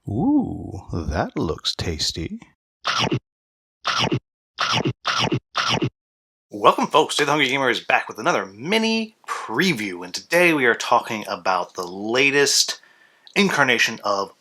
Ooh, that looks tasty. Welcome, folks. Today the Hungry Gamer is back with another mini preview, and today we are talking about the latest incarnation of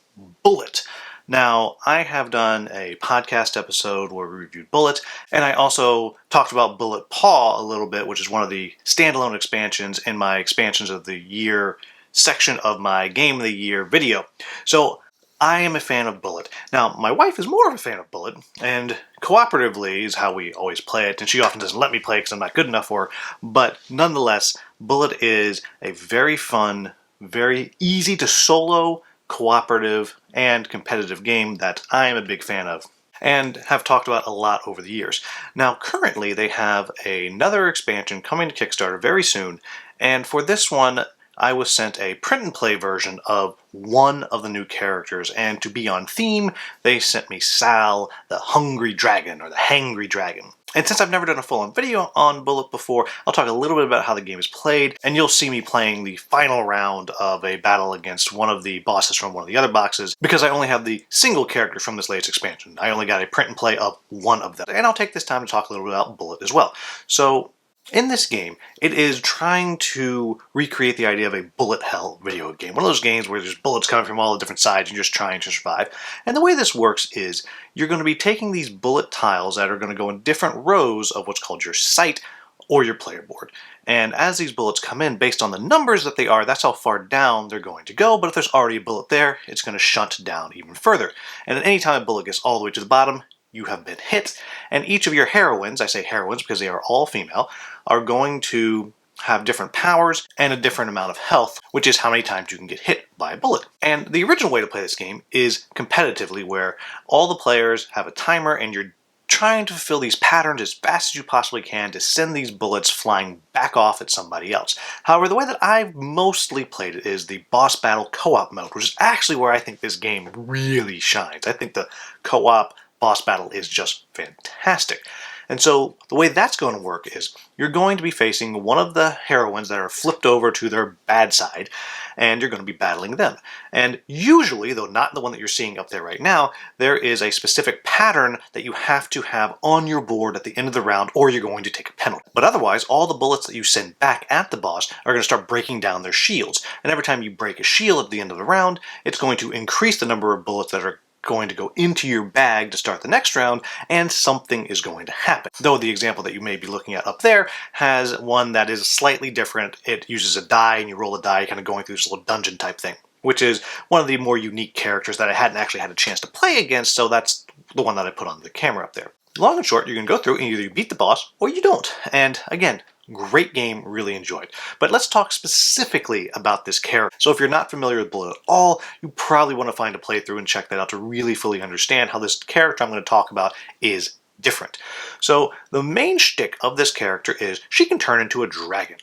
Bullet. Now, I have done a podcast episode where we reviewed Bullet, and I also talked about Bullet Paw a little bit, which is one of the standalone expansions in my Expansions of the Year section of my Game of the Year video. So, I am a fan of Bullet. Now, my wife is more of a fan of Bullet, and cooperatively is how we always play it, and she often doesn't let me play because I'm not good enough for her, but nonetheless, Bullet is a very fun, very easy to solo, cooperative, and competitive game that I am a big fan of and have talked about a lot over the years. Now, currently, they have another expansion coming to Kickstarter very soon, and for this one, I was sent a print and play version of one of the new characters, and to be on theme, they sent me Sal, the Hungry Dragon, or the Hangry Dragon. And since I've never done a full-on video on Bullet before, I'll talk a little bit about how the game is played, and you'll see me playing the final round of a battle against one of the bosses from one of the other boxes, because I only have the single character from this latest expansion. I only got a print and play of one of them. And I'll take this time to talk a little bit about Bullet as well. So, in this game, it is trying to recreate the idea of a bullet hell video game. One of those games where there's bullets coming from all the different sides and you're just trying to survive. And the way this works is you're going to be taking these bullet tiles that are going to go in different rows of what's called your sight or your player board. And as these bullets come in, based on the numbers that they are, that's how far down they're going to go. But if there's already a bullet there, it's going to shunt down even further. And at any time a bullet gets all the way to the bottom, you have been hit, and each of your heroines, I say heroines because they are all female, are going to have different powers and a different amount of health, which is how many times you can get hit by a bullet. And the original way to play this game is competitively, where all the players have a timer and you're trying to fulfill these patterns as fast as you possibly can to send these bullets flying back off at somebody else. However, the way that I've mostly played it is the boss battle co-op mode, which is actually where I think this game really shines. I think the co-op boss battle is just fantastic. And so the way that's going to work is you're going to be facing one of the heroines that are flipped over to their bad side, and you're going to be battling them. And usually, though not the one that you're seeing up there right now, there is a specific pattern that you have to have on your board at the end of the round, or you're going to take a penalty. But otherwise, all the bullets that you send back at the boss are going to start breaking down their shields. And every time you break a shield at the end of the round, it's going to increase the number of bullets that are going to go into your bag to start the next round, and something is going to happen. Though the example that you may be looking at up there has one that is slightly different. It uses a die, and you roll a die, kind of going through this little dungeon type thing, which is one of the more unique characters that I hadn't actually had a chance to play against, so that's the one that I put on the camera up there. Long and short, you're going to go through and either you beat the boss or you don't. And again, great game, really enjoyed. But let's talk specifically about this character. So if you're not familiar with Bullet at all, you probably want to find a playthrough and check that out to really fully understand how this character I'm going to talk about is different. So the main shtick of this character is she can turn into a dragon.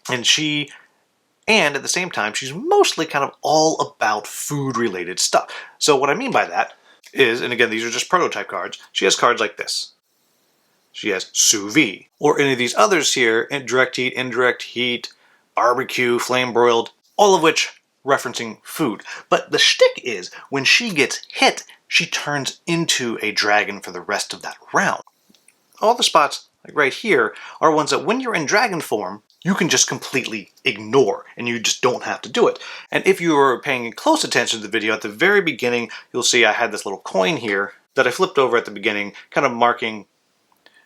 And at the same time, she's mostly kind of all about food-related stuff. So what I mean by that is, and again, these are just prototype cards, she has cards like this. She has sous vide, or any of these others here, direct heat, indirect heat, barbecue, flame broiled, all of which referencing food. But the shtick is, when she gets hit, she turns into a dragon for the rest of that round. All the spots, like right here, are ones that when you're in dragon form, you can just completely ignore, and you just don't have to do it. And if you were paying close attention to the video, at the very beginning, you'll see I had this little coin here that I flipped over at the beginning, kind of marking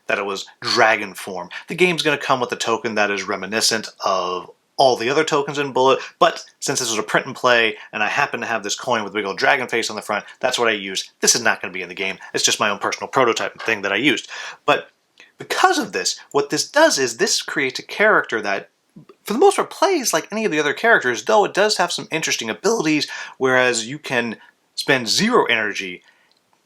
that it was dragon form. The game's going to come with a token that is reminiscent of all the other tokens in Bullet, but since this was a print and play, and I happen to have this coin with a big old dragon face on the front, that's what I used. This is not going to be in the game. It's just my own personal prototype thing that I used. But because of this, what this does is this creates a character that, for the most part, plays like any of the other characters, though it does have some interesting abilities, whereas you can spend 0 energy,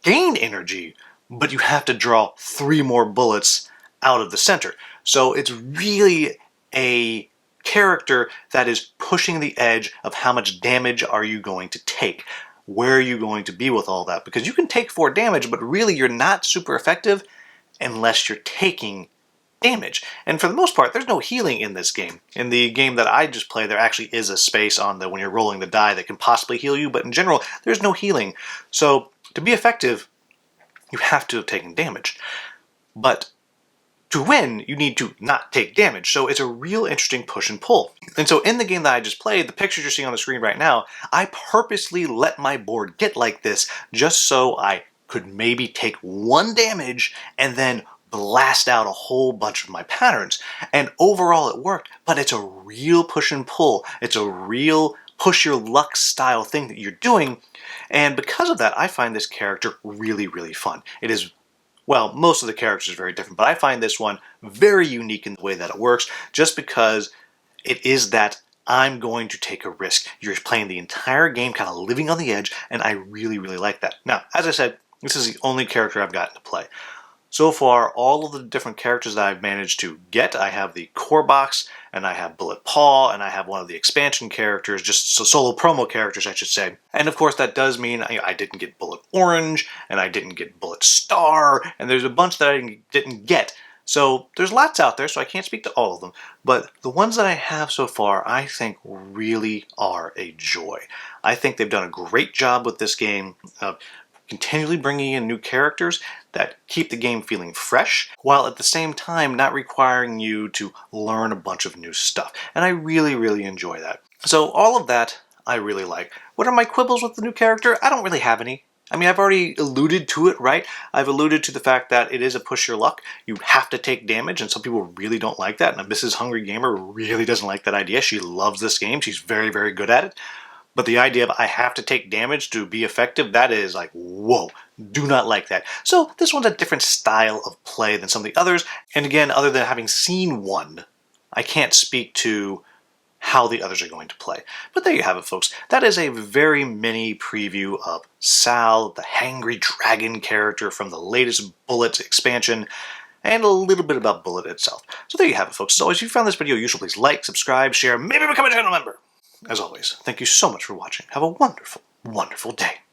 gain energy, but you have to draw 3 more bullets out of the center. So it's really a character that is pushing the edge of how much damage are you going to take. Where are you going to be with all that? Because you can take 4 damage, but really you're not super effective unless you're taking damage. And for the most part, there's no healing in this game. In the game that I just played, there actually is a space on the when you're rolling the die that can possibly heal you, but in general, there's no healing. So to be effective, you have to have taken damage. But to win, you need to not take damage. So it's a real interesting push and pull. And so in the game that I just played, the pictures you're seeing on the screen right now, I purposely let my board get like this just so I could maybe take one damage and then blast out a whole bunch of my patterns. And overall it worked, but it's a real push and pull. It's a real push your luck style thing that you're doing. And because of that, I find this character really, really fun. It is, well, most of the characters are very different, but I find this one very unique in the way that it works, just because it is that I'm going to take a risk. You're playing the entire game kind of living on the edge, and I really, really like that. Now, as I said, this is the only character I've gotten to play. So far, all of the different characters that I've managed to get, I have the core box, and I have Bullet Paul, and I have one of the expansion characters, just solo promo characters, I should say. And of course, that does mean I didn't get Bullet Orange, and I didn't get Bullet Star, and there's a bunch that I didn't get. So there's lots out there, so I can't speak to all of them. But the ones that I have so far, I think really are a joy. I think they've done a great job with this game of continually bringing in new characters that keep the game feeling fresh, while at the same time not requiring you to learn a bunch of new stuff. And I really, really enjoy that. So all of that I really like. What are my quibbles with the new character? I don't really have any. I mean, I've already alluded to it, right? I've alluded to the fact that it is a push your luck. You have to take damage, and some people really don't like that. And Mrs. Hungry Gamer really doesn't like that idea. She loves this game. She's very, very good at it. But the idea of I have to take damage to be effective, that is like, whoa, do not like that. So this one's a different style of play than some of the others. And again, other than having seen one, I can't speak to how the others are going to play. But there you have it, folks. That is a very mini preview of Sal, the Hangry Dragon character from the latest Bullet expansion, and a little bit about Bullet itself. So there you have it, folks. As always, if you found this video useful, please like, subscribe, share, maybe become a channel member. As always, thank you so much for watching. Have a wonderful, wonderful day.